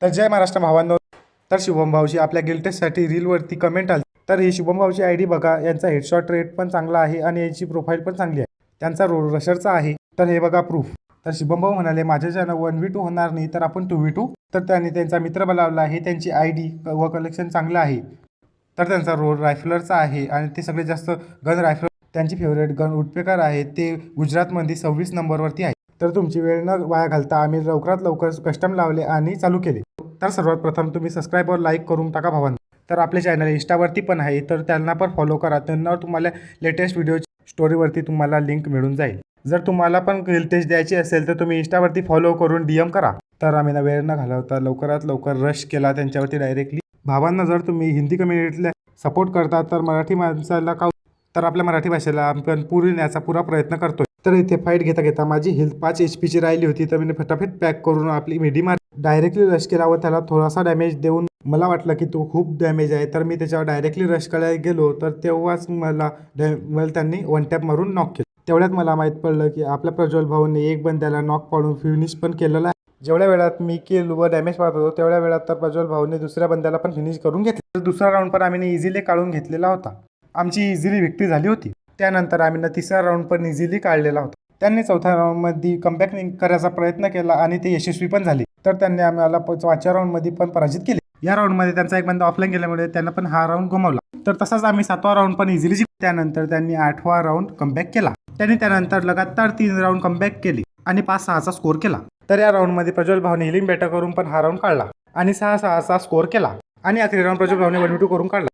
तर जय महाराष्ट्र भावांनो. तर शुभम भाऊची आपल्या गिल्टेससाठी रीलवरती कमेंट आली. तर ही शुभम भाऊची आयडी बघा. यांचा हेडशॉट रेट पण चांगला आहे आणि यांची प्रोफाईल पण चांगली आहे. त्यांचा रोल रशरचा आहे. तर हे बघा प्रूफ. तर शुभम भाऊ म्हणाले माझ्याच्यानं 1v2 होणार नाही तर आपण 2v2. तर त्यांनी त्यांचा मित्र बोलावला आहे. त्यांची आयडी व कलेक्शन चांगलं आहे. तर त्यांचा रोल रायफलरचा आहे आणि ते सगळ्यात जास्त गन रायफल त्यांची फेवरेट गन उडपेकर आहे. ते गुजरातमध्ये 26 नंबरवरती आहे. तर तुमची वेळ न वाया घालता आम्ही लवकरात लवकर कस्टम लावले आणि चालू केले. तर सर्वात प्रथम तुम्ही सबस्क्राईब व लाईक करून टाका भावांनो. तर आपले चॅनल इंस्टावरती पण आहे. तर त्यांना पण फॉलो करा. त्यांना तुम्हाला लेटेस्ट व्हिडिओ स्टोरीवरती तुम्हाला लिंक मिळून जाईल. जर तुम्हाला पण गिल्टेज द्यायची असेल तर तुम्ही इंस्टावरती फॉलो करून DM करा. तर आम्ही वेळ न घालवता लवकरात लवकर रश केला त्यांच्यावरती डायरेक्टली. भावांना जर तुम्ही हिंदी कम्युनिटीला सपोर्ट करता तर मराठी माणसाला का तर आपल्या मराठी भाषेला आपण पुरविण्याचा पुरा प्रयत्न करतोय. तर इथे फाईट घेता घेता माझी हेल्थ 5 HP राहिली होती. तर मी फटाफट पॅक करून आपली मेडी मार डायरेक्टली रश केला व त्याला थोडासा डॅमेज देऊन मला वाटलं की तो खूप डॅमेज आहे. तर मी त्याच्यावर डायरेक्टली रश करायला गेलो. तर तेव्हाच मला त्यांनी वन टॅप मारून नॉक केलं. तेवढ्यात मला माहीत पडलं की आपल्या प्रज्वल भाऊने एक बंद्याला नॉक पाडून फिनिश पण केलेला आहे. जेवढ्या वेळात मी किल व डॅमेज पाहत होतो तेवढ्या वेळात तर प्रज्वल भाऊने दुसऱ्या बंद्याला पण फिनिश करून घेतलं. तर दुसरा राऊंड पण आम्ही इझिली काढून घेतलेला होता. आमची इझिली विक्ट्री झाली होती. त्यानंतर आम्ही तिसरा राऊंड पण इझिली काढलेला होता. त्यांनी चौथ्या राऊंडमध्ये कमबॅक करायचा प्रयत्न केला आणि ते यशस्वी पण झाले. तर त्यांनी आम्हाला 5व्या राऊंडमध्ये पण पराजित केले. या राऊंडमध्ये त्यांचा एक बंदा ऑफलाईन गेल्यामुळे त्यांना पण हा राऊंड गमावला. तर तसाच आम्ही 7वा राऊंड पण इझिली जिंकलो. त्यानंतर त्यांनी 8वा राऊंड कमबॅक केला. त्यांनी त्यानंतर लगातार 3 राऊंड कमबॅक केली आणि 5-6चा स्कोर केला. तर या राऊंडमध्ये प्रज्वल भाऊने हिलिंग बेटा करून पण हा राऊंड काढला आणि 6-6चा स्कोर केला आणि अखेर राऊंड प्रज्वल भाऊने 1v2 करून काढला.